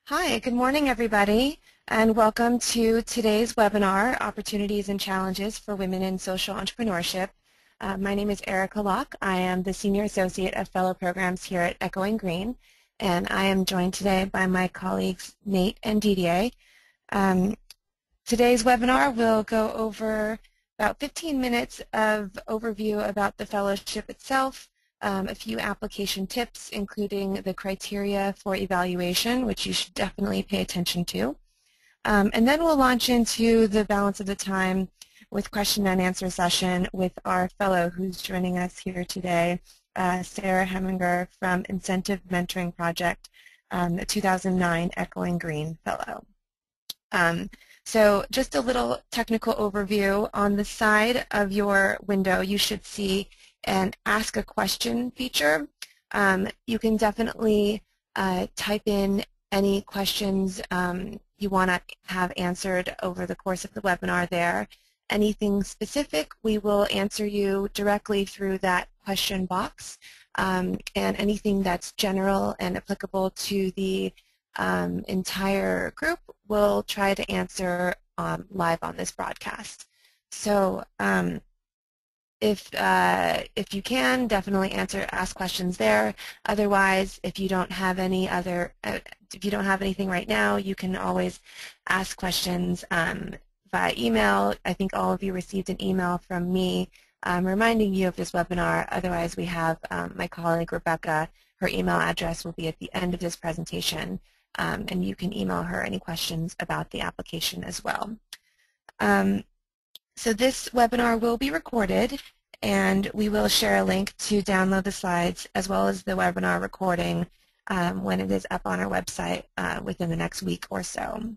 Hi, good morning everybody, and welcome to today's webinar, Opportunities and Challenges for Women in Social Entrepreneurship. My name is Erica Locke. I am the Senior Associate of Fellow Programs here at Echoing Green, and I am joined today by my colleagues Nate and Didier. Today's webinar will go over about 15 minutes of overview about the fellowship itself, a few application tips, including the criteria for evaluation, which you should definitely pay attention to. And then we'll launch into the balance of the time with question and answer session with our fellow who's joining us here today, Sarah Heminger from Incentive Mentoring Project, the 2009 Echoing Green Fellow. So just a little technical overview. On the side of your window, you should see an Ask a Question feature. You can definitely type in any questions you want to have answered over the course of the webinar there. Anything specific, we will answer you directly through that question box. And anything that's general and applicable to the entire group, we'll try to answer live on this broadcast. So if you can, definitely ask questions there. Otherwise, if you don't have anything right now, you can always ask questions via email. I think all of you received an email from me reminding you of this webinar. Otherwise, we have my colleague Rebecca. Her email address will be at the end of this presentation, and you can email her any questions about the application as well. So this webinar will be recorded, and we will share a link to download the slides as well as the webinar recording when it is up on our website within the next week or so.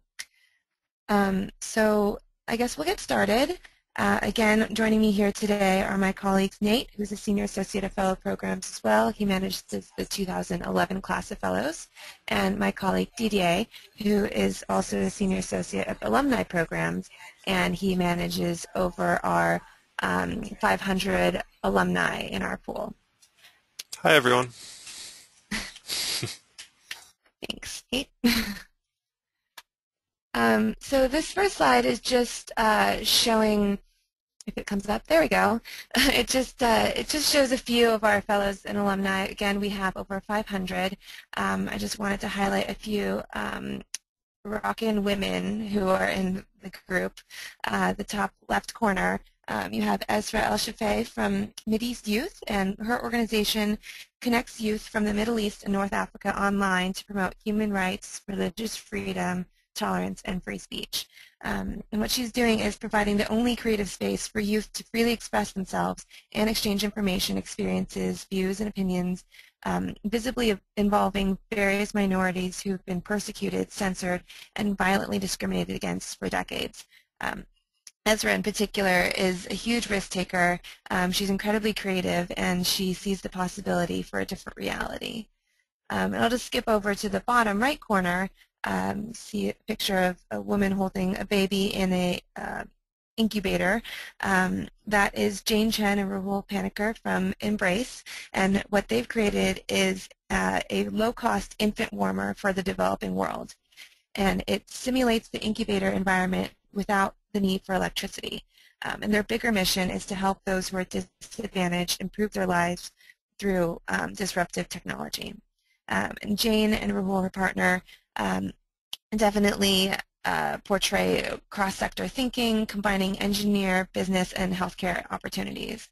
So I guess we'll get started. Again, joining me here today are my colleagues Nate, who's a Senior Associate of Fellow Programs as well. He manages the 2011 class of Fellows. And my colleague Didier, who is also a Senior Associate of Alumni Programs, and he manages over our 500 alumni in our pool. Hi, everyone. Thanks, Nate. So this first slide is just showing, if it comes up, there we go. It just shows a few of our fellows and alumni. Again, we have over 500. I just wanted to highlight a few rockin' women who are in the group. The top left corner, you have Ezra El-Shafei from Mideast Youth, and her organization connects youth from the Middle East and North Africa online to promote human rights, religious freedom, tolerance, and free speech. And what she's doing is providing the only creative space for youth to freely express themselves and exchange information, experiences, views, and opinions, visibly involving various minorities who've been persecuted, censored, and violently discriminated against for decades. Ezra in particular is a huge risk taker. She's incredibly creative, and she sees the possibility for a different reality. And I'll just skip over to the bottom right corner. See a picture of a woman holding a baby in a incubator. That is Jane Chen and Rahul Panikkar from Embrace, and what they've created is a low-cost infant warmer for the developing world, and it simulates the incubator environment without the need for electricity. And their bigger mission is to help those who are disadvantaged improve their lives through disruptive technology. And Jane and Rahul, her partner, definitely portray cross-sector thinking, combining engineer, business, and healthcare opportunities.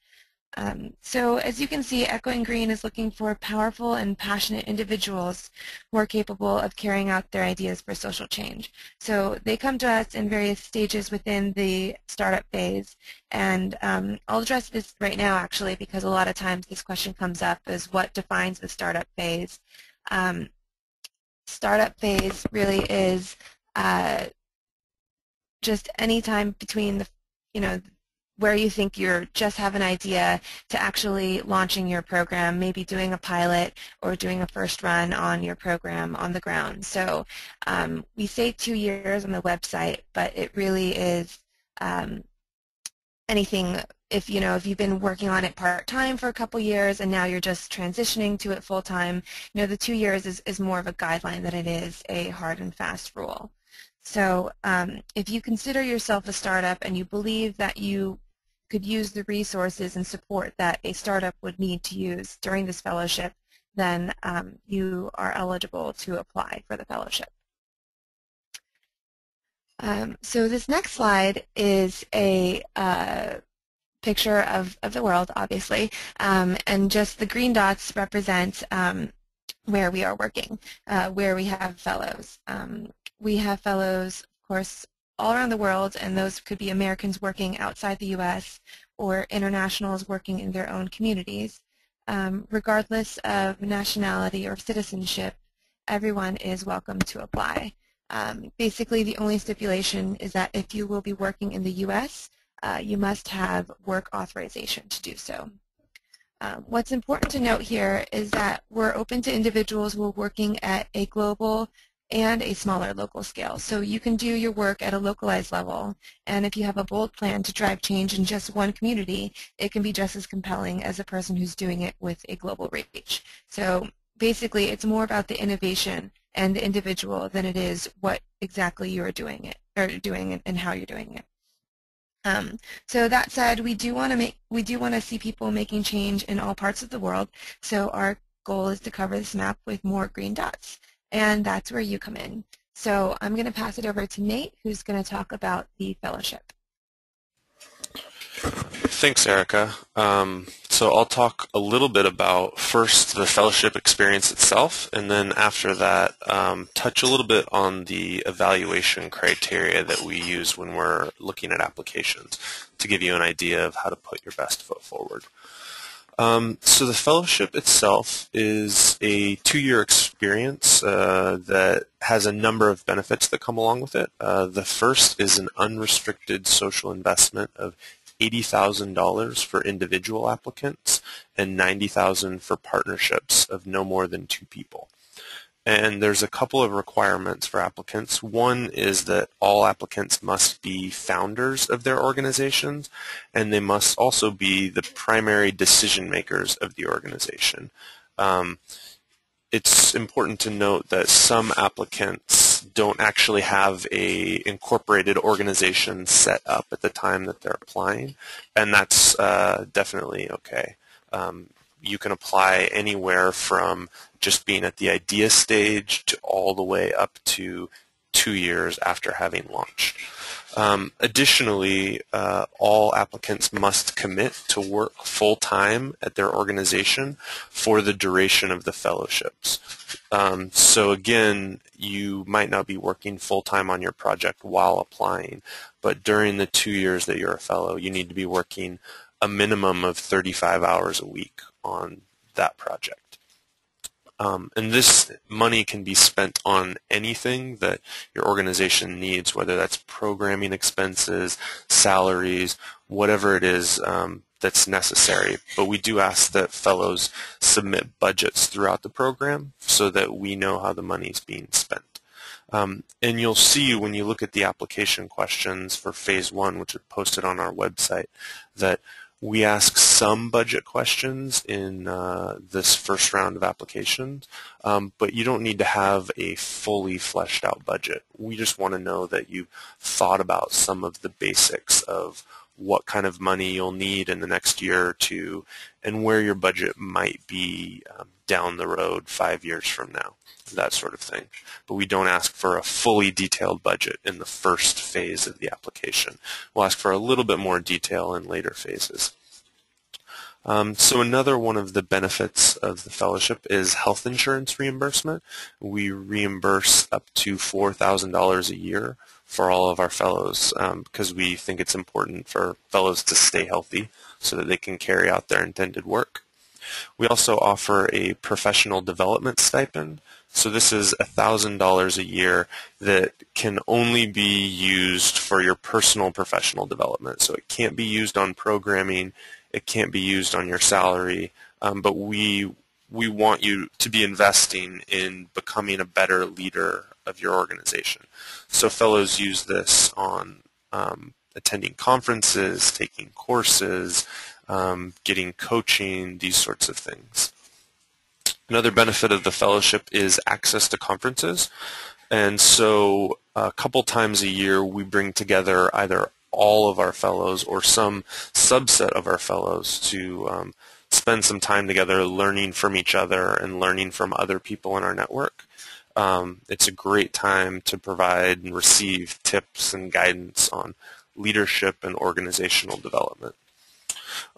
So as you can see, Echoing Green is looking for powerful and passionate individuals who are capable of carrying out their ideas for social change. So they come to us in various stages within the startup phase, and I'll address this right now actually because a lot of times this question comes up is what defines the startup phase. Startup phase really is just any time between the, where you think you just have an idea to actually launching your program, maybe doing a pilot or doing a first run on your program on the ground. So we say 2 years on the website, but it really is anything if you've been working on it part-time for a couple years and now you're just transitioning to it full-time, the 2 years is more of a guideline than it is a hard and fast rule. So if you consider yourself a startup and you believe that you could use the resources and support that a startup would need to use during this fellowship, then you are eligible to apply for the fellowship. So this next slide is a picture of the world, obviously, and just the green dots represent where we are working, where we have fellows. We have fellows, of course, all around the world, and those could be Americans working outside the U.S. or internationals working in their own communities. Regardless of nationality or citizenship, everyone is welcome to apply. Basically, the only stipulation is that if you will be working in the U.S., you must have work authorization to do so. What's important to note here is that we're open to individuals who are working at a global and a smaller local scale. So you can do your work at a localized level, and if you have a bold plan to drive change in just one community, it can be just as compelling as a person who's doing it with a global reach. So basically, it's more about the innovation and the individual than it is what exactly you're doing and how you're doing it. So that said, we do want to see people making change in all parts of the world. So our goal is to cover this map with more green dots, and that's where you come in. So I'm going to pass it over to Nate, who's going to talk about the fellowship. Thanks, Erica. So I'll talk a little bit about first the fellowship experience itself, and then after that touch a little bit on the evaluation criteria that we use when we're looking at applications to give you an idea of how to put your best foot forward. So the fellowship itself is a 2-year experience that has a number of benefits that come along with it. The first is an unrestricted social investment of $80,000 for individual applicants and $90,000 for partnerships of no more than 2 people. And there's a couple of requirements for applicants. One is that all applicants must be founders of their organizations, and they must also be the primary decision makers of the organization. It's important to note that some applicants don't actually have a incorporated organization set up at the time that they're applying, and that's definitely okay. You can apply anywhere from just being at the idea stage to all the way up to 2 years after having launched. Additionally, all applicants must commit to work full-time at their organization for the duration of the fellowships. So again, you might not be working full-time on your project while applying, but during the 2 years that you're a fellow, you need to be working a minimum of 35 hours a week on that project. And this money can be spent on anything that your organization needs, whether that's programming expenses, salaries, whatever it is that's necessary. But we do ask that fellows submit budgets throughout the program so that we know how the money is being spent. And you'll see when you look at the application questions for Phase 1, which is posted on our website, that we ask some budget questions in this first round of applications, but you don't need to have a fully fleshed out budget. We just want to know that you've thought about some of the basics of what kind of money you'll need in the next year or two and where your budget might be down the road 5 years from now, that sort of thing. But we don't ask for a fully detailed budget in the first phase of the application. We'll ask for a little bit more detail in later phases. So another one of the benefits of the fellowship is health insurance reimbursement. We reimburse up to $4,000 a year for all of our fellows because we think it's important for fellows to stay healthy so that they can carry out their intended work. We also offer a professional development stipend. So this is $1,000 a year that can only be used for your personal professional development. So it can't be used on programming, it can't be used on your salary, but we want you to be investing in becoming a better leader of your organization. So fellows use this on attending conferences, taking courses, getting coaching, these sorts of things. Another benefit of the fellowship is access to conferences. And so a couple times a year we bring together either all of our fellows or some subset of our fellows to spend some time together learning from each other and learning from other people in our network. It's a great time to provide and receive tips and guidance on leadership and organizational development.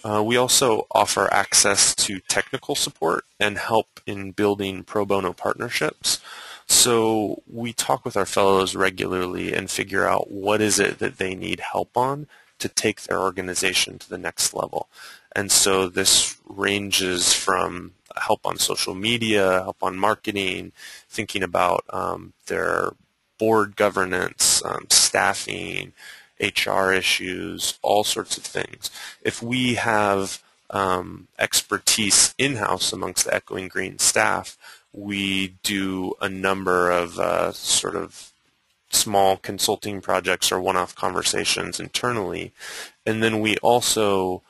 We also offer access to technical support and help in building pro bono partnerships. So we talk with our fellows regularly and figure out what is it that they need help on to take their organization to the next level. And so this ranges from help on social media, help on marketing, thinking about their board governance, staffing, HR issues, all sorts of things. If we have expertise in-house amongst the Echoing Green staff, we do a number of sort of small consulting projects or one-off conversations internally, and then we also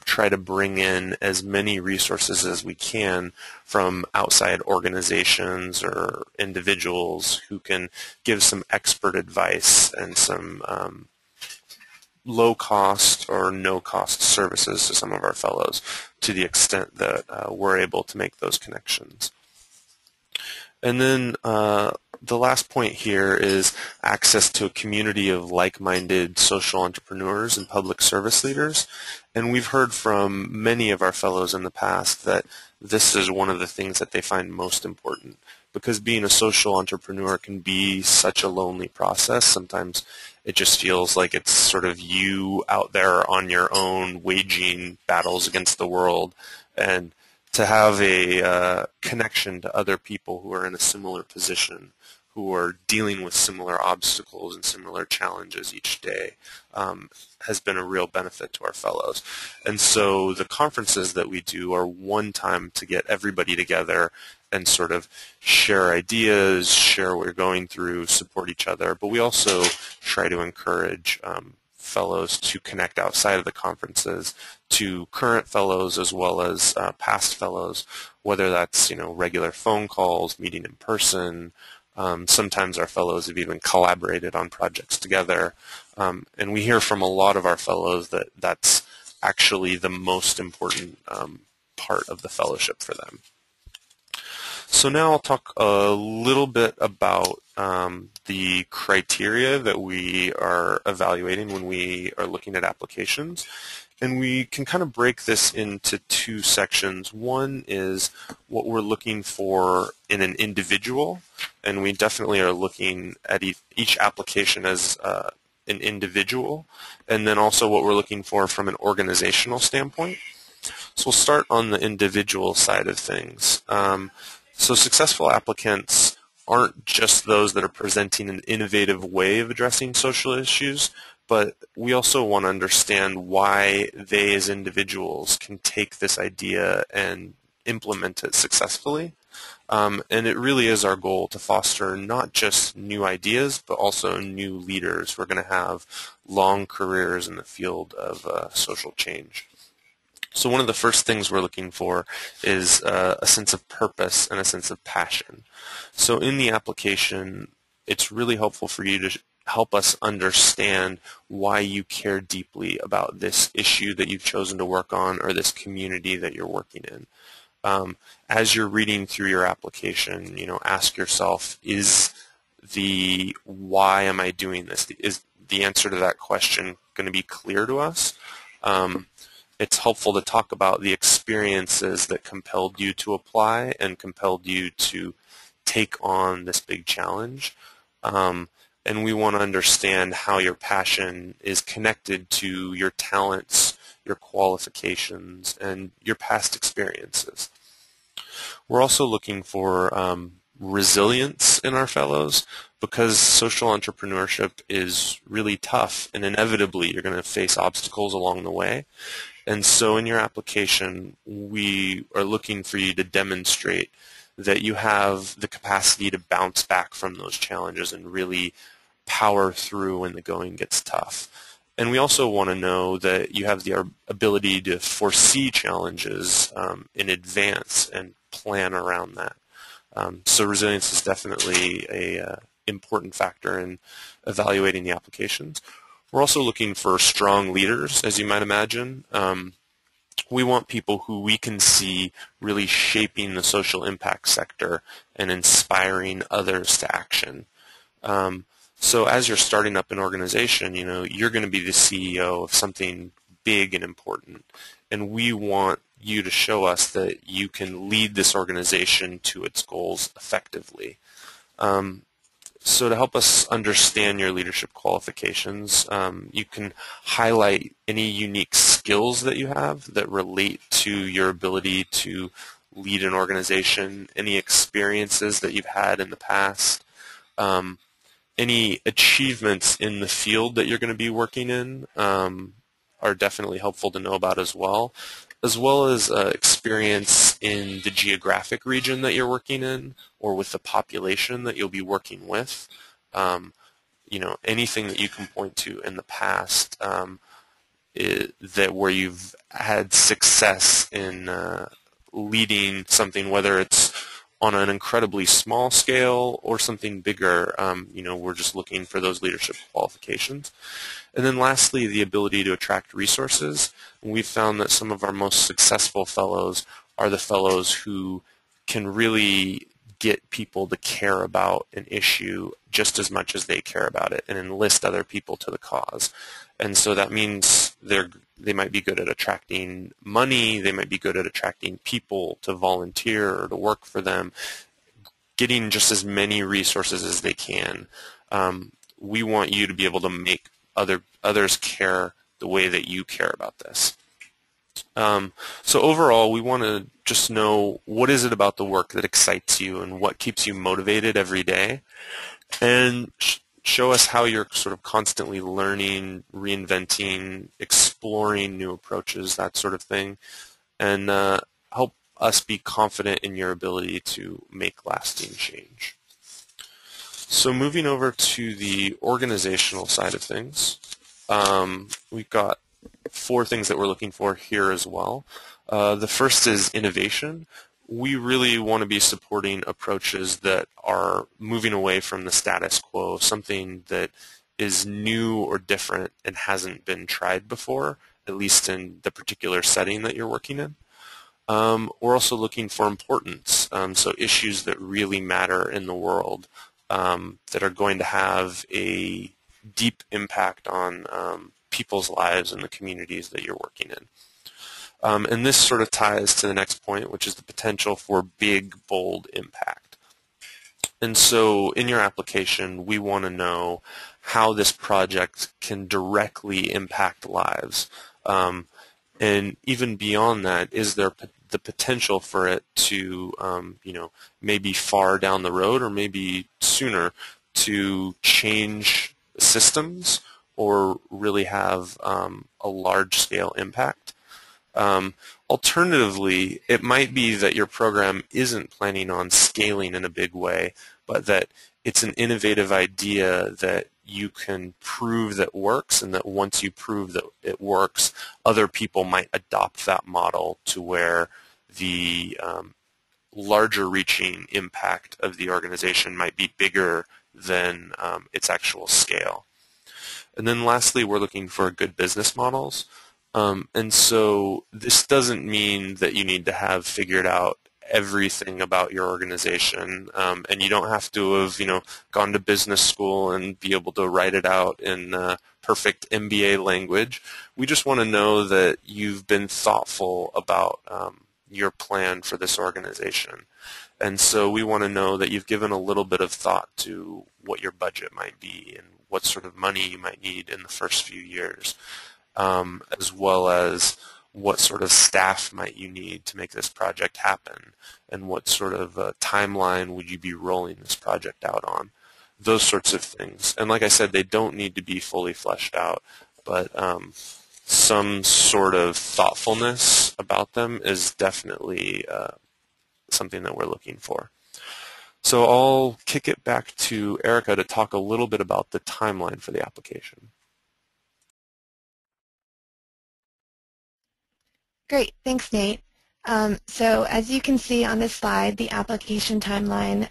try to bring in as many resources as we can from outside organizations or individuals who can give some expert advice and some low-cost or no-cost services to some of our fellows to the extent that we're able to make those connections. And then the last point here is access to a community of like-minded social entrepreneurs and public service leaders. And we've heard from many of our fellows in the past that this is one of the things that they find most important, because being a social entrepreneur can be such a lonely process. Sometimes it just feels like it's sort of you out there on your own waging battles against the world, and to have a connection to other people who are in a similar position, who are dealing with similar obstacles and similar challenges each day, has been a real benefit to our fellows. And so the conferences that we do are one time to get everybody together and sort of share ideas, share what we're going through, support each other. But we also try to encourage fellows to connect outside of the conferences to current fellows as well as past fellows, whether that's regular phone calls, meeting in person. Sometimes our fellows have even collaborated on projects together. And we hear from a lot of our fellows that that's actually the most important part of the fellowship for them. So now I'll talk a little bit about the criteria that we are evaluating when we are looking at applications. And we can kind of break this into two sections. One is what we're looking for in an individual, and we definitely are looking at each application as an individual, and then also what we're looking for from an organizational standpoint. So we'll start on the individual side of things. So successful applicants aren't just those that are presenting an innovative way of addressing social issues, but we also want to understand why they as individuals can take this idea and implement it successfully. And it really is our goal to foster not just new ideas, but also new leaders who are going to have long careers in the field of social change. So one of the first things we're looking for is a sense of purpose and a sense of passion. So in the application, it's really helpful for you to help us understand why you care deeply about this issue that you've chosen to work on or this community that you're working in. As you're reading through your application, ask yourself, is the why am I doing this? Is the answer to that question going to be clear to us? It's helpful to talk about the experiences that compelled you to apply and compelled you to take on this big challenge. And we want to understand how your passion is connected to your talents, your qualifications, and your past experiences. We're also looking for resilience in our fellows, because social entrepreneurship is really tough, and inevitably you're going to face obstacles along the way. And so in your application, we are looking for you to demonstrate that you have the capacity to bounce back from those challenges and really power through when the going gets tough. And we also want to know that you have the ability to foresee challenges in advance and plan around that. So resilience is definitely a important factor in evaluating the applications. We're also looking for strong leaders, as you might imagine. We want people who we can see really shaping the social impact sector and inspiring others to action. So as you're starting up an organization, you're going to be the CEO of something big and important, and we want you to show us that you can lead this organization to its goals effectively. So to help us understand your leadership qualifications, you can highlight any unique skills that you have that relate to your ability to lead an organization, any experiences that you've had in the past, any achievements in the field that you're going to be working in are definitely helpful to know about as well as experience in the geographic region that you're working in or with the population that you'll be working with. Anything that you can point to in the past that where you've had success in leading something, whether it's on an incredibly small scale or something bigger. We're just looking for those leadership qualifications. And then lastly, the ability to attract resources. And we've found that some of our most successful fellows are the fellows who can really get people to care about an issue just as much as they care about it and enlist other people to the cause. And so that means they might be good at attracting money, they might be good at attracting people to volunteer or to work for them, getting just as many resources as they can. We want you to be able to make others care the way that you care about this. So overall, we want to just know what is it about the work that excites you and what keeps you motivated every day, and show us how you're sort of constantly learning, reinventing, exploring new approaches, that sort of thing, and help us be confident in your ability to make lasting change. So moving over to the organizational side of things, we've got 4 things that we're looking for here as well. The first is innovation. We really want to be supporting approaches that are moving away from the status quo, something that is new or different and hasn't been tried before, at least in the particular setting that you're working in. We're also looking for importance, so issues that really matter in the world, that are going to have a deep impact on people's lives and the communities that you're working in. And this sort of ties to the next point, which is the potential for big, bold impact. And so in your application, we want to know how this project can directly impact lives. And even beyond that, is there the potential for it to, maybe far down the road or maybe sooner to change systems or really have a large-scale impact? Alternatively, it might be that your program isn't planning on scaling in a big way, but that it's an innovative idea that you can prove that works, and that once you prove that it works, other people might adopt that model to where the larger reaching impact of the organization might be bigger than its actual scale. And then lastly, we're looking for good business models. And so this doesn't mean that you need to have figured out everything about your organization, and you don't have to have gone to business school and be able to write it out in perfect MBA language. We just want to know that you've been thoughtful about your plan for this organization. And so we want to know that you've given a little bit of thought to what your budget might be and what sort of money you might need in the first few years, as well as what sort of staff might you need to make this project happen, and what sort of timeline would you be rolling this project out on, those sorts of things. And like I said, they don't need to be fully fleshed out, but some sort of thoughtfulness about them is definitely something that we're looking for. So I'll kick it back to Erica to talk a little bit about the timeline for the application. Great, thanks, Nate. So as you can see on this slide, the application timeline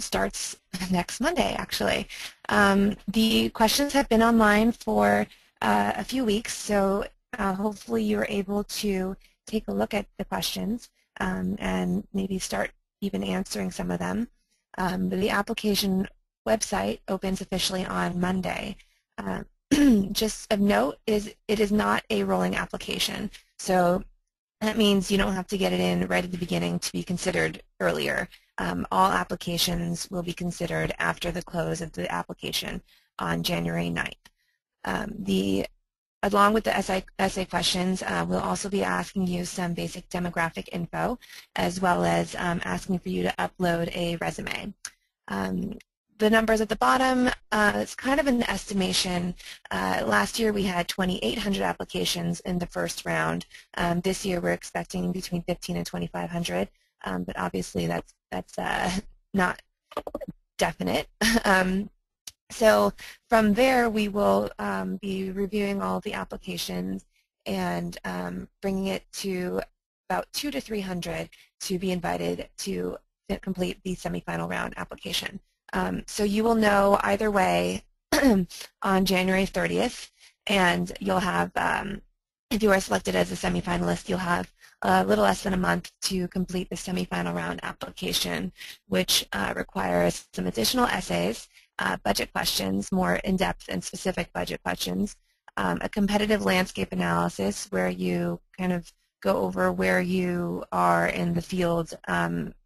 starts next Monday, actually. The questions have been online for a few weeks, so hopefully you were able to take a look at the questions and maybe start even answering some of them. But the application website opens officially on Monday. Just of note is it is not a rolling application. So that means you don't have to get it in right at the beginning to be considered earlier. All applications will be considered after the close of the application on January 9th. Along with the essay questions, we'll also be asking you some basic demographic info, as well as asking for you to upload a resume. The numbers at the bottom, it's kind of an estimation. Last year we had 2,800 applications in the first round. This year we're expecting between 15 and 2,500, but obviously that's not definite. So from there we will be reviewing all the applications and bringing it to about 200 to 300 to be invited to complete the semifinal round application. So you will know either way on January 30th, and you'll have, if you are selected as a semifinalist, you'll have a little less than a month to complete the semifinal round application, which requires some additional essays, budget questions, more in-depth and specific budget questions, a competitive landscape analysis where you kind of go over where you are in the field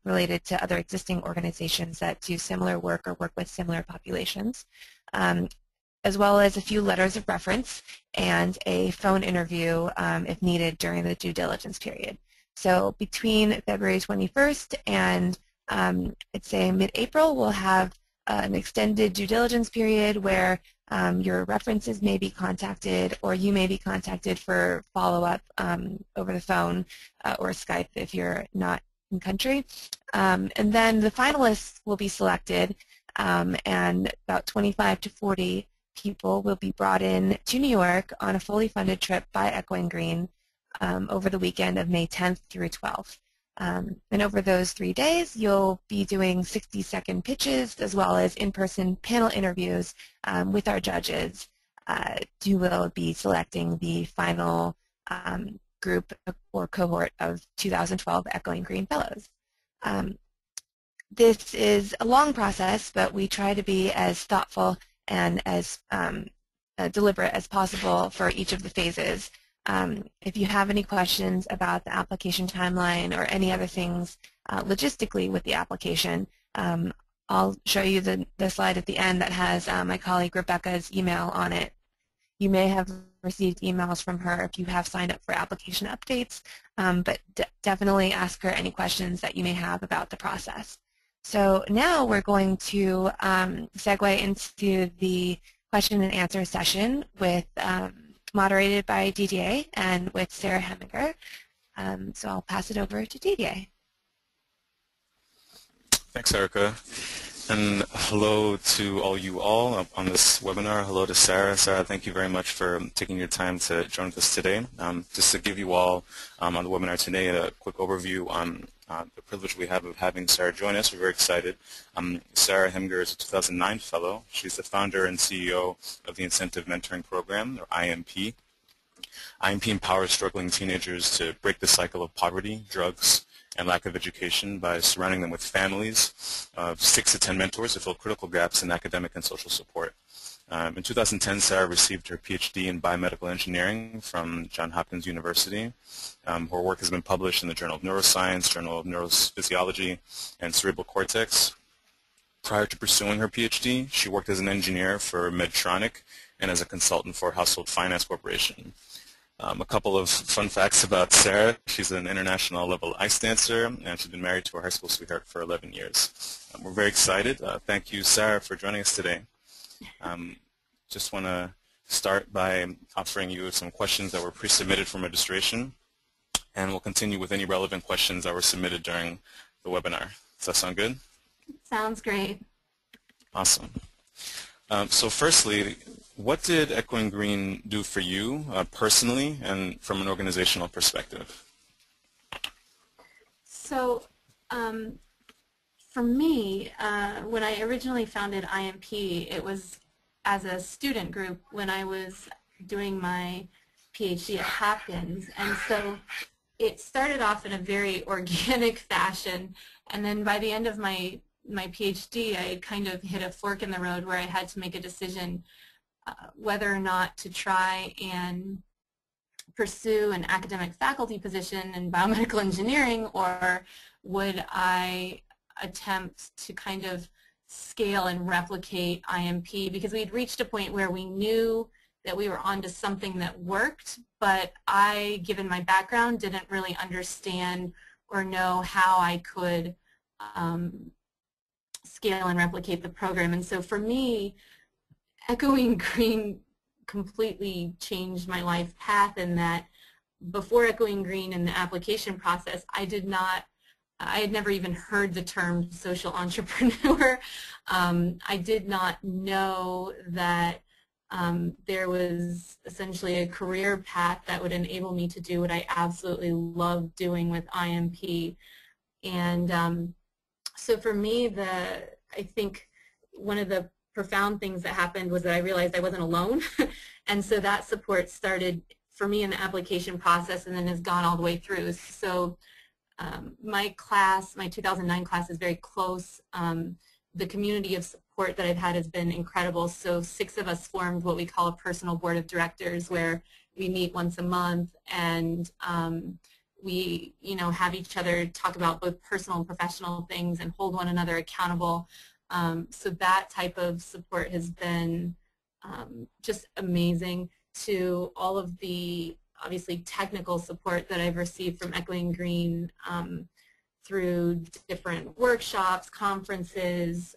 related to other existing organizations that do similar work or work with similar populations, as well as a few letters of reference and a phone interview if needed during the due diligence period. So between February 21st and I'd say mid-April, we'll have an extended due diligence period where your references may be contacted, or you may be contacted for follow-up over the phone or Skype if you're not in country. And then the finalists will be selected, and about 25 to 40 people will be brought in to New York on a fully funded trip by Echoing Green over the weekend of May 10th through 12th. And over those 3 days, you'll be doing 60-second pitches as well as in-person panel interviews with our judges who will be selecting the final group or cohort of 2012 Echoing Green Fellows. This is a long process, but we try to be as thoughtful and as deliberate as possible for each of the phases. If you have any questions about the application timeline or any other things logistically with the application, I'll show you the slide at the end that has my colleague Rebecca's email on it. You may have received emails from her if you have signed up for application updates, but definitely ask her any questions that you may have about the process. So now we're going to segue into the question and answer session with moderated by DDA and with Sarah Heminger. So I'll pass it over to DDA. Thanks, Erica. And hello to all you all on this webinar. Hello to Sarah. Sarah, thank you very much for taking your time to join us today. Just to give you all on the webinar today a quick overview on the privilege we have of having Sarah join us. We're very excited. Sarah Heminger is a 2009 fellow. She's the founder and CEO of the Incentive Mentoring Program, or IMP. IMP empowers struggling teenagers to break the cycle of poverty, drugs, and lack of education by surrounding them with families of 6 to 10 mentors to fill critical gaps in academic and social support. In 2010, Sarah received her PhD in biomedical engineering from Johns Hopkins University. Her work has been published in the Journal of Neuroscience, Journal of Neurophysiology, and Cerebral Cortex. Prior to pursuing her PhD, she worked as an engineer for Medtronic and as a consultant for Household Finance Corporation. A couple of fun facts about Sarah. She's an international level ice dancer, and she's been married to her high school sweetheart for 11 years. We're very excited. Thank you, Sarah, for joining us today. Just want to start by offering you some questions that were pre-submitted for registration, and we'll continue with any relevant questions that were submitted during the webinar. Does that sound good? Sounds great. Awesome. So firstly, what did Echoing Green do for you personally and from an organizational perspective? So for me, when I originally founded IMP, it was as a student group when I was doing my PhD at Hopkins. And so it started off in a very organic fashion, and then by the end of my PhD, I had kind of hit a fork in the road where I had to make a decision whether or not to try and pursue an academic faculty position in biomedical engineering, or would I attempt to kind of scale and replicate IMP, because we had reached a point where we knew that we were onto something that worked, but I, given my background, didn't really understand or know how I could scale and replicate the program. And so for me, Echoing Green completely changed my life path, in that before Echoing Green and the application process, I had never even heard the term social entrepreneur. I did not know that there was essentially a career path that would enable me to do what I absolutely love doing with IMP. And so for me, I think one of the profound things that happened was that I realized I wasn't alone. And so that support started for me in the application process and then has gone all the way through. So my class, my 2009 class, is very close. The community of support that I've had has been incredible. So 6 of us formed what we call a personal board of directors, where we meet once a month, and we have each other talk about both personal and professional things and hold one another accountable. So that type of support has been just amazing. To all of the obviously technical support that I've received from Echoing Green through different workshops, conferences,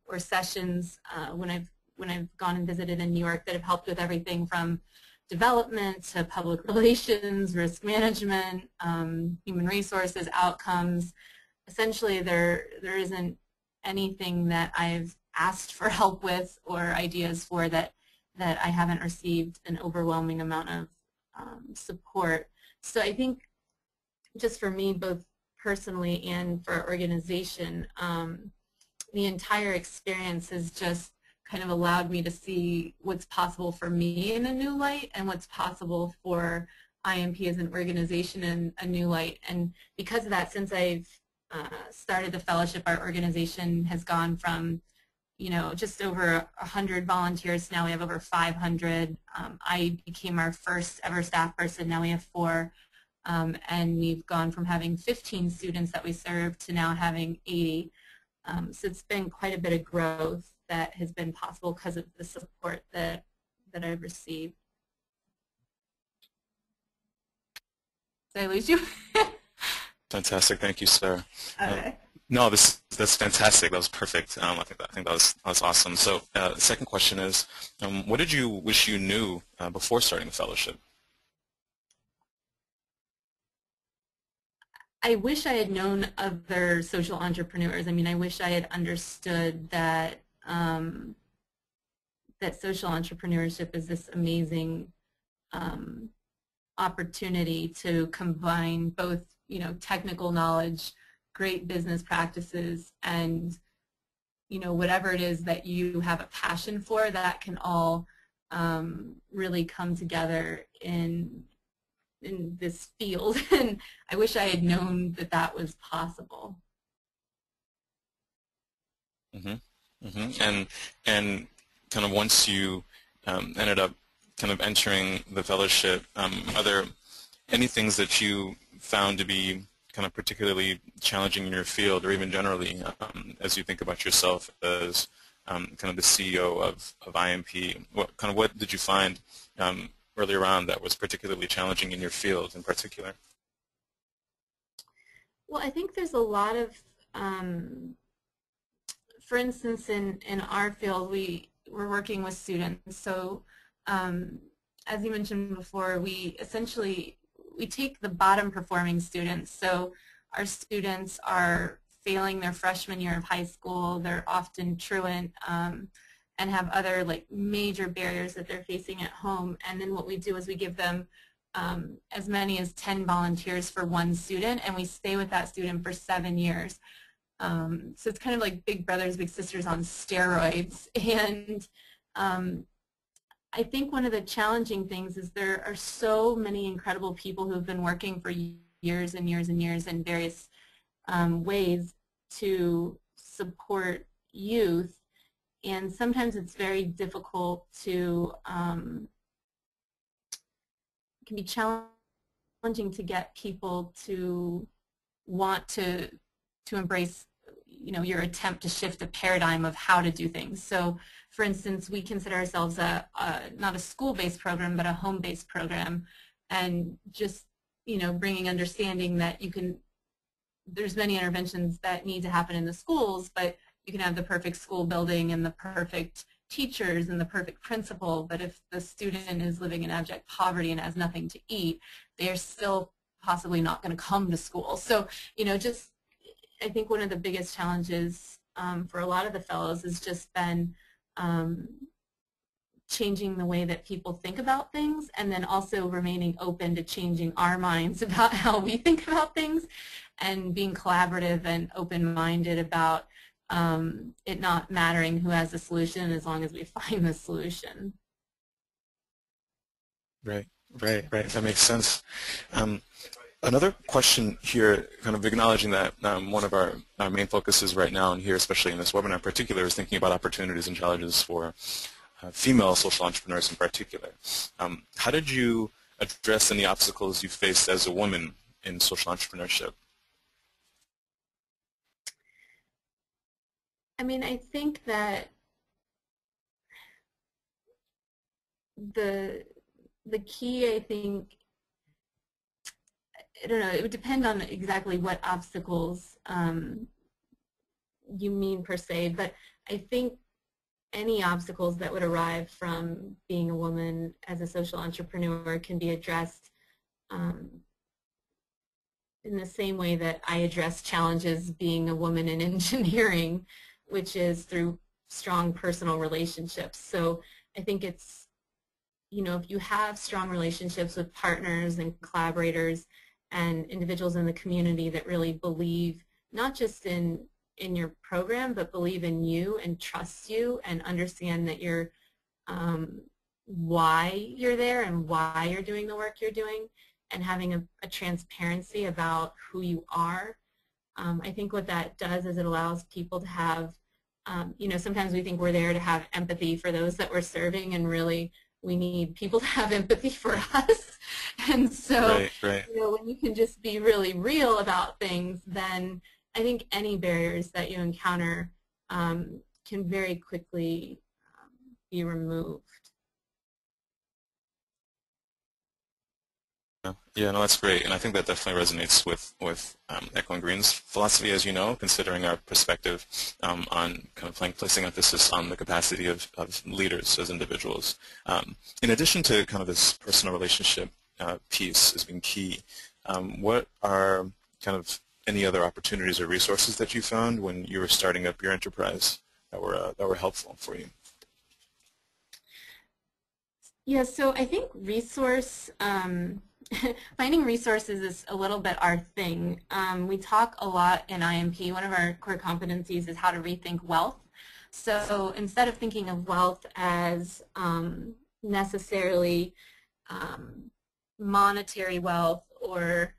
or sessions when I've gone and visited in New York, that have helped with everything from development to public relations, risk management, human resources, outcomes. Essentially, there isn't anything that I've asked for help with or ideas for that I haven't received an overwhelming amount of support. So I think just for me, both personally and for our organization, the entire experience has just kind of allowed me to see what's possible for me in a new light, and what's possible for IMP as an organization in a new light. And because of that, since I've started the fellowship, our organization has gone from just over 100 volunteers. Now we have over 500. I became our first ever staff person. Now we have 4. And we've gone from having 15 students that we serve to now having 80. So it's been quite a bit of growth that has been possible because of the support that I've received. Did I lose you? Fantastic. Thank you, Sarah. Okay. No, that's fantastic. That was perfect. I think that was awesome. So, the second question is, what did you wish you knew before starting the fellowship? I wish I had known other social entrepreneurs. I mean, I wish I had understood that that social entrepreneurship is this amazing opportunity to combine both, technical knowledge, great business practices, and whatever it is that you have a passion for, that can all really come together in this field. And I wish I had known that that was possible. Mm-hmm. Mm-hmm. And kind of once you ended up kind of entering the fellowship, are there any things that you found to be kind of particularly challenging in your field, or even generally as you think about yourself as kind of the CEO of IMP? What did you find earlier on that was particularly challenging in your field in particular? Well, I think there's a lot of, for instance, in our field, we're working with students. So as you mentioned before, we take the bottom performing students. So our students are failing their freshman year of high school. They're often truant, and and have other like major barriers that they're facing at home. And then what we do is we give them as many as 10 volunteers for one student, and we stay with that student for 7 years. So it's kind of like big brothers, big sisters on steroids. And I think one of the challenging things is there are so many incredible people who have been working for years and years and years in various ways to support youth, and sometimes it's very difficult to, it can be challenging to get people to want to embrace, you know, your attempt to shift a paradigm of how to do things. So, for instance, we consider ourselves not a school-based program, but a home-based program, and just, you know, bringing understanding that you can, there's many interventions that need to happen in the schools, but you can have the perfect school building and the perfect teachers and the perfect principal, but if the student is living in abject poverty and has nothing to eat, they're still possibly not going to come to school. So, you know, just I think one of the biggest challenges for a lot of the fellows has just been changing the way that people think about things, and then also remaining open to changing our minds about how we think about things, and being collaborative and open-minded about it not mattering who has the solution as long as we find the solution. Right. That makes sense. Another question here, kind of acknowledging that one of our main focuses right now, and here especially in this webinar in particular, is thinking about opportunities and challenges for female social entrepreneurs in particular. How did you address any obstacles you faced as a woman in social entrepreneurship? I mean, I think that the key, I think, I don't know, it would depend on exactly what obstacles you mean per se, but I think any obstacles that would arrive from being a woman as a social entrepreneur can be addressed in the same way that I address challenges being a woman in engineering, which is through strong personal relationships. So I think it's, you know, if you have strong relationships with partners and collaborators and individuals in the community that really believe not just in your program, but believe in you and trust you and understand that you're why you're there and why you're doing the work you're doing, and having a transparency about who you are. I think what that does is it allows people to have, you know, sometimes we think we're there to have empathy for those that we're serving, and really we need people to have empathy for us. And so, right. you know, when you can just be really real about things, then I think any barriers that you encounter can very quickly be removed. Yeah, no, that's great, and I think that definitely resonates with Echoing Green's philosophy, as you know, considering our perspective on kind of placing emphasis on the capacity of leaders as individuals. In addition to kind of this personal relationship piece as being key, what are kind of any other opportunities or resources that you found when you were starting up your enterprise that were helpful for you? Yeah, so I think finding resources is a little bit our thing. We talk a lot in IMP. One of our core competencies is how to rethink wealth. So instead of thinking of wealth as necessarily monetary wealth, or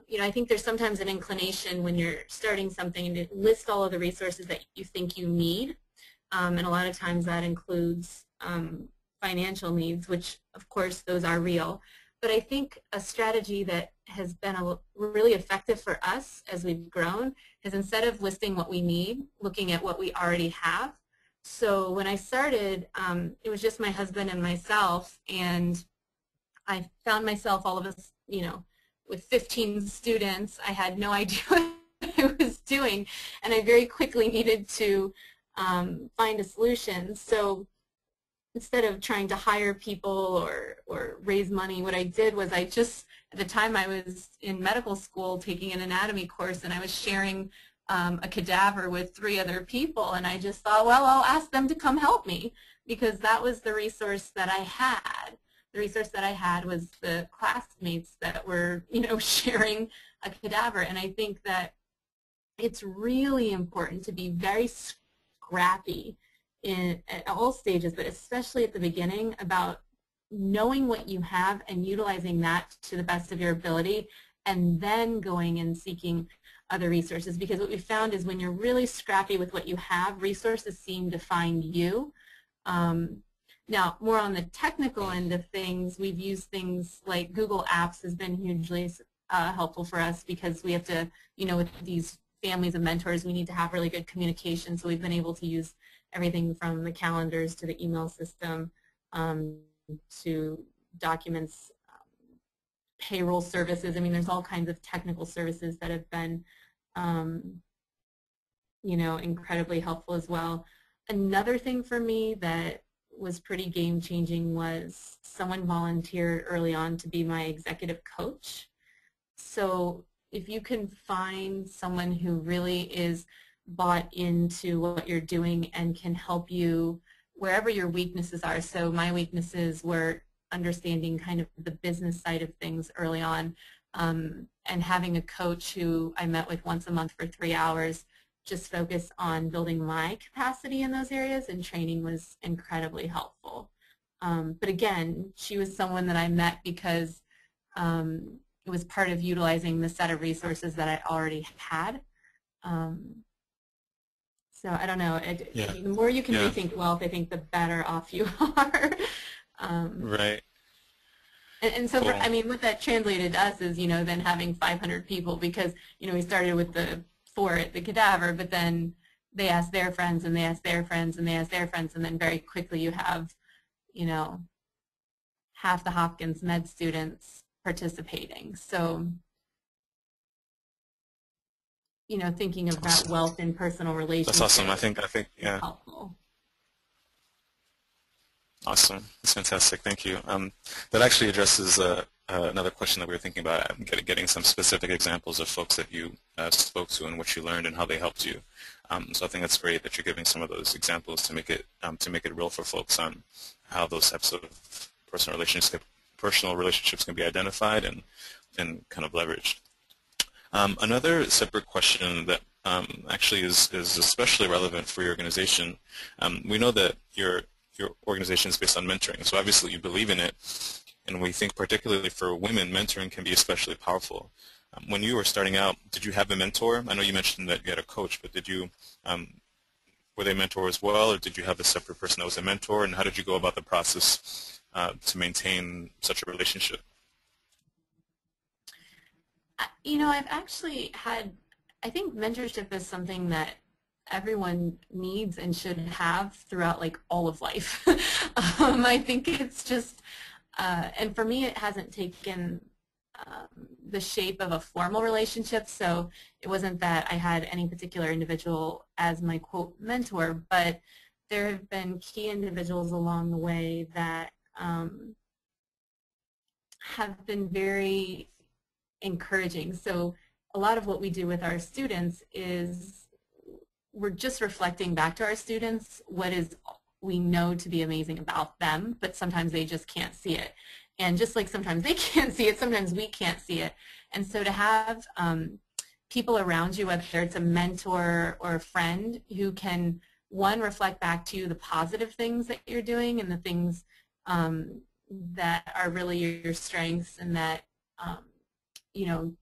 you know, I think there's sometimes an inclination when you're starting something to list all of the resources that you think you need, and a lot of times that includes financial needs, which of course those are real. But I think a strategy that has been really effective for us as we've grown is, instead of listing what we need, looking at what we already have. So when I started, it was just my husband and myself, and I found myself all of us, you know, with 15 students. I had no idea what I was doing, and I very quickly needed to find a solution. So instead of trying to hire people or raise money, what I did was I just, at the time I was in medical school taking an anatomy course, and I was sharing a cadaver with 3 other people, and I just thought, well, I'll ask them to come help me, because that was the resource that I had. The resource that I had was the classmates that were, sharing a cadaver. And I think that it's really important to be very scrappy at all stages, but especially at the beginning, about knowing what you have and utilizing that to the best of your ability, and then going and seeking other resources. Because what we found is when you're really scrappy with what you have, resources seem to find you. Now, more on the technical end of things, we've used things like Google Apps has been hugely helpful for us, because we have to, with these families of mentors, we need to have really good communication. So we've been able to use everything from the calendars to the email system to documents, payroll services. I mean, there's all kinds of technical services that have been, incredibly helpful as well. Another thing for me that was pretty game-changing was someone volunteered early on to be my executive coach. So if you can find someone who really is bought into what you're doing and can help you wherever your weaknesses are. So my weaknesses were understanding kind of the business side of things early on, and having a coach who I met with once a month for 3 hours just focus on building my capacity in those areas, and training was incredibly helpful. But again, she was someone that I met because it was part of utilizing the set of resources that I already had. So I don't know, the more you can rethink wealth, I think the better off you are. Right. And so, Cool. I mean, what that translated to us is, then having 500 people, because, we started with the 4 at the cadaver, but then they asked their friends, and they asked their friends, and they asked their friends, and then very quickly you have, half the Hopkins med students participating. So, thinking of that wealth in personal relationships. That's awesome. I think, yeah. Helpful. Awesome. That's fantastic. Thank you. That actually addresses another question that we were thinking about, getting some specific examples of folks that you spoke to and what you learned and how they helped you. So I think that's great that you're giving some of those examples to make it real for folks on how those types of personal relationships can be identified and kind of leveraged. Another separate question that actually is especially relevant for your organization. We know that your organization is based on mentoring, so obviously you believe in it, and we think particularly for women, mentoring can be especially powerful. When you were starting out, did you have a mentor? I know you mentioned that you had a coach, but did you, were they mentors as well, or did you have a separate person that was a mentor, and how did you go about the process to maintain such a relationship? I've actually had, I think mentorship is something that everyone needs and should have throughout all of life. I think it's just, and for me it hasn't taken the shape of a formal relationship, so it wasn't that I had any particular individual as my quote mentor, but there have been key individuals along the way that have been very encouraging. So a lot of what we do with our students is we're just reflecting back to our students what is we know to be amazing about them, but sometimes they just can't see it. And just like sometimes they can't see it, sometimes we can't see it. And so to have people around you, whether it's a mentor or a friend, who can, one, reflect back to you the positive things that you're doing and the things that are really your strengths and that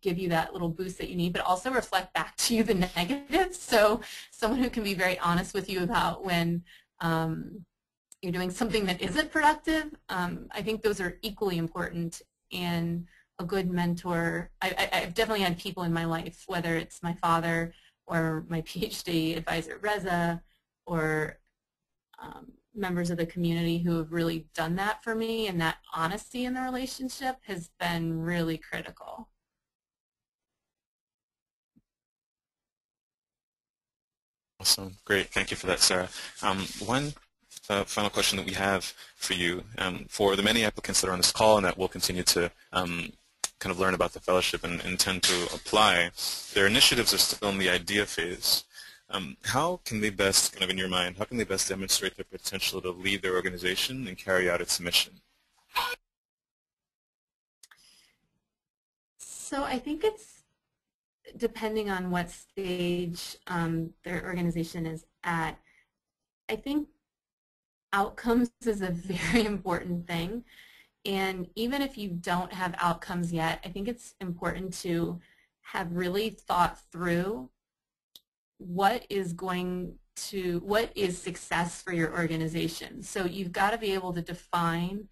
give you that little boost that you need, but also reflect back to you the negatives. So someone who can be very honest with you about when you're doing something that isn't productive, I think those are equally important. And a good mentor, I've definitely had people in my life, whether it's my father or my PhD advisor Reza, or members of the community who have really done that for me, and that honesty in the relationship has been really critical. Awesome. Great. Thank you for that, Sarah. One final question that we have for you, for the many applicants that are on this call and that will continue to kind of learn about the fellowship and intend to apply, their initiatives are still in the idea phase. How can they best, kind of in your mind, how can they best demonstrate their potential to lead their organization and carry out its mission? So I think it's depending on what stage their organization is at. I think outcomes is a very important thing. And even if you don't have outcomes yet, I think it's important to have really thought through what is success for your organization. So you've got to be able to define,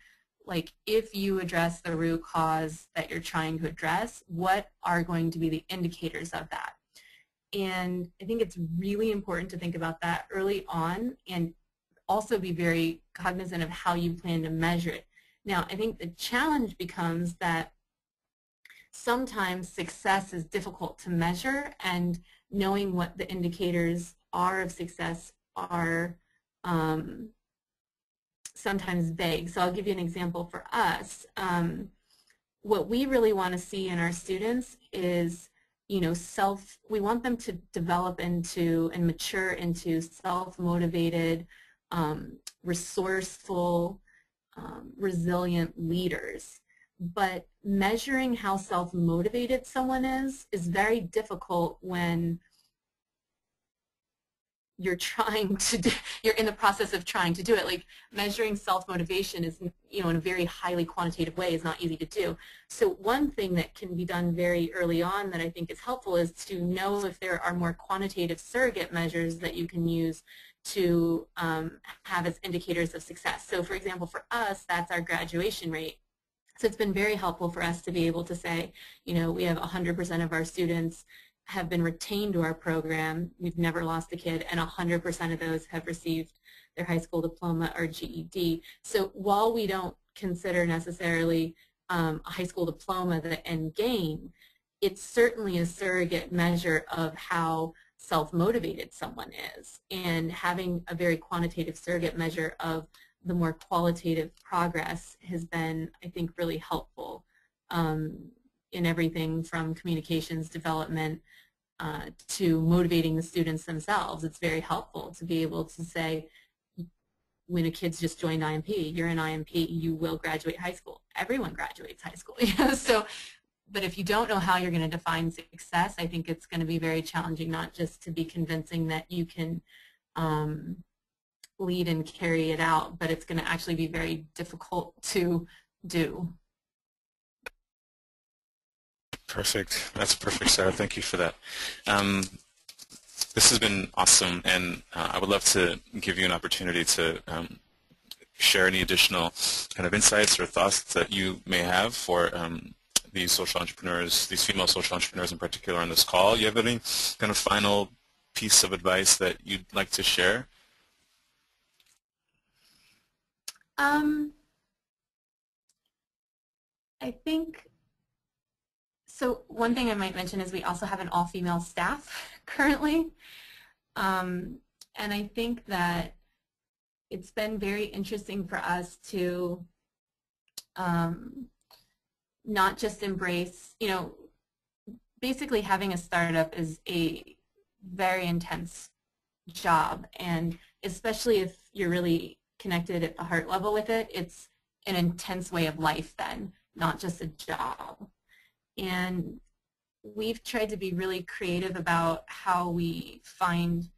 like, if you address the root cause that you're trying to address, what are going to be the indicators of that? And I think it's really important to think about that early on and also be very cognizant of how you plan to measure it. Now, I think the challenge becomes that sometimes success is difficult to measure, and knowing what the indicators are of success are sometimes vague. So I'll give you an example for us. What we really want to see in our students is, we want them to develop into and mature into self-motivated, resourceful, resilient leaders. But measuring how self-motivated someone is very difficult when you're in the process of trying to do it. Like, measuring self-motivation is, in a very highly quantitative way, is not easy to do. So one thing that can be done very early on that I think is helpful is to know if there are more quantitative surrogate measures that you can use to have as indicators of success. So for example, for us, that's our graduation rate. So it's been very helpful for us to be able to say, we have 100% of our students have been retained to our program. We've never lost a kid, and 100% of those have received their high school diploma or GED. So while we don't consider necessarily a high school diploma the end game, it's certainly a surrogate measure of how self-motivated someone is. And having a very quantitative surrogate measure of the more qualitative progress has been, I think, really helpful in everything from communications development to motivating the students themselves. It's very helpful to be able to say, when a kid's just joined IMP, you're in IMP, you will graduate high school. Everyone graduates high school. So, but if you don't know how you're going to define success, I think it's going to be very challenging, not just to be convincing that you can lead and carry it out, but it's going to actually be very difficult to do. Perfect. That's perfect, Sarah. Thank you for that. This has been awesome, and I would love to give you an opportunity to share any additional kind of insights or thoughts that you may have for these social entrepreneurs, these female social entrepreneurs in particular on this call. You have any kind of final piece of advice that you'd like to share? I think, so one thing I might mention is we also have an all-female staff currently. And I think that it's been very interesting for us to not just embrace, basically having a startup is a very intense job, and especially if you're really connected at the heart level with it, it's an intense way of life then, not just a job. And we've tried to be really creative about how we find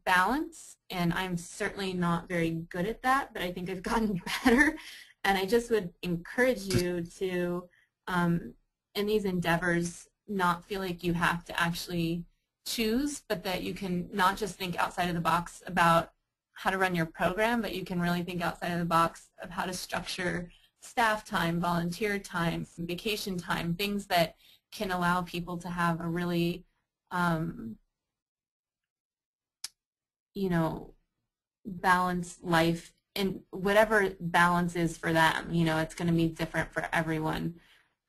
balance, and I'm certainly not very good at that, but I think I've gotten better. And I just would encourage you to, in these endeavors, not feel like you have to actually choose, but that you can not just think outside of the box about how to run your program, but you can really think outside of the box of how to structure staff time, volunteer time, vacation time, things that can allow people to have a really, balanced life, and whatever balance is for them. It's going to be different for everyone.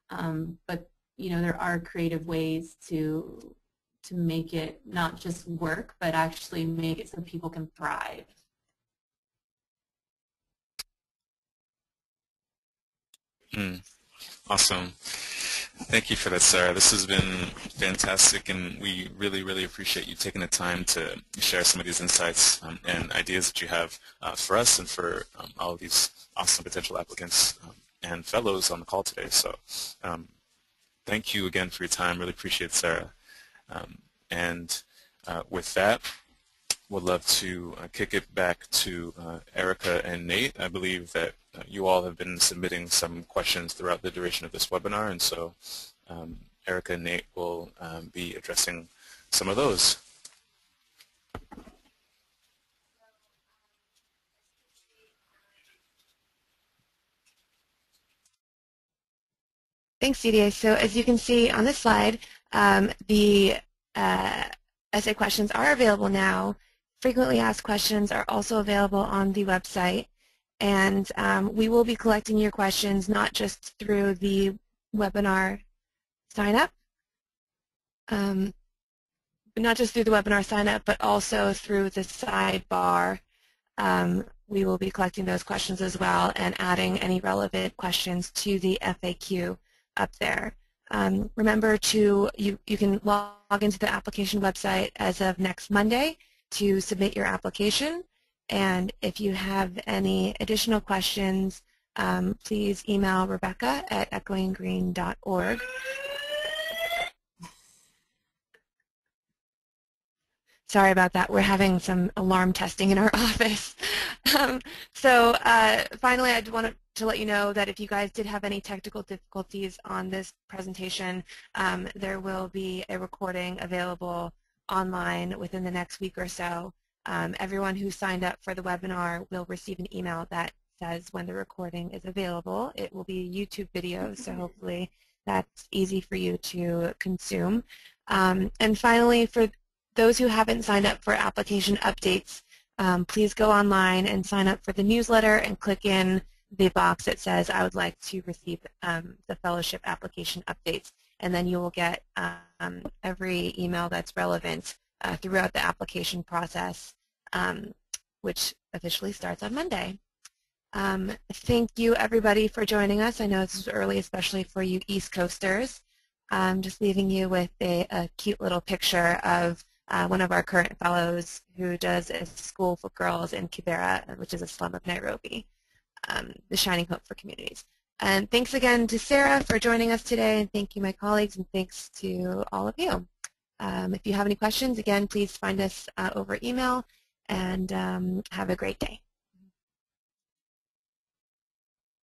But there are creative ways to make it not just work, but actually make it so people can thrive. Awesome. Thank you for that, Sarah. This has been fantastic, and we really, really appreciate you taking the time to share some of these insights and ideas that you have for us and for all of these awesome potential applicants and fellows on the call today. So thank you again for your time. Really appreciate it, Sarah. And with that, would love to kick it back to Erica and Nate. I believe that you all have been submitting some questions throughout the duration of this webinar, and so Erica and Nate will be addressing some of those. Thanks, CDA. So as you can see on this slide, the essay questions are available now. Frequently asked questions are also available on the website. And we will be collecting your questions not just through the webinar sign-up, but also through the sidebar. We will be collecting those questions as well and adding any relevant questions to the FAQ up there. Remember you can log into the application website as of next Monday to submit your application. And if you have any additional questions, please email Rebecca at echoinggreen.org. Sorry about that. We're having some alarm testing in our office. Finally, I wanted to let you know that if you guys did have any technical difficulties on this presentation, there will be a recording available online within the next week or so. Everyone who signed up for the webinar will receive an email that says when the recording is available. It will be a YouTube video, so hopefully that's easy for you to consume. And finally, for those who haven't signed up for application updates, please go online and sign up for the newsletter and click in the box that says I would like to receive the fellowship application updates, and then you will get every email that's relevant throughout the application process, which officially starts on Monday. Thank you everybody for joining us. I know this is early, especially for you East Coasters. Just leaving you with a cute little picture of one of our current fellows who does a school for girls in Kibera, which is a slum of Nairobi, the Shining Hope for Communities. And thanks again to Sarah for joining us today, and thank you my colleagues, and thanks to all of you. If you have any questions, again, please find us over email, and have a great day.